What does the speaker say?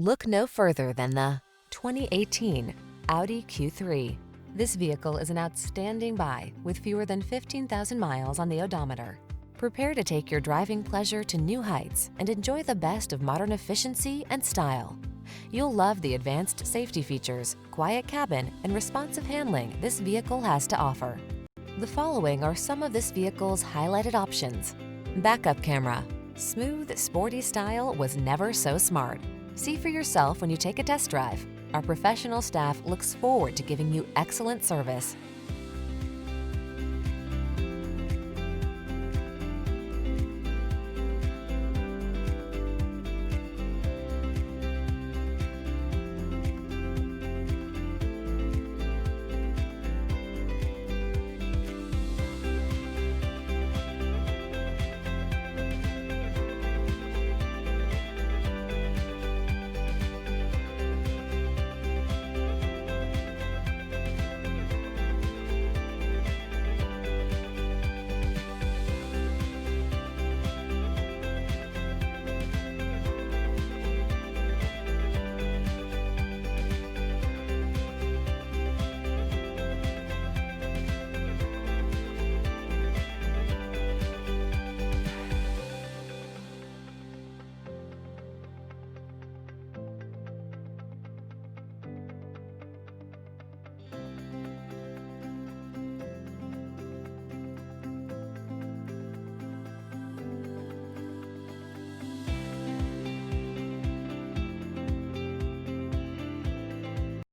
Look no further than the 2018 Audi Q3. This vehicle is an outstanding buy with fewer than 15,000 miles on the odometer. Prepare to take your driving pleasure to new heights and enjoy the best of modern efficiency and style. You'll love the advanced safety features, quiet cabin, and responsive handling this vehicle has to offer. The following are some of this vehicle's highlighted options: backup camera. Smooth, sporty style was never so smart. See for yourself when you take a test drive. Our professional staff looks forward to giving you excellent service.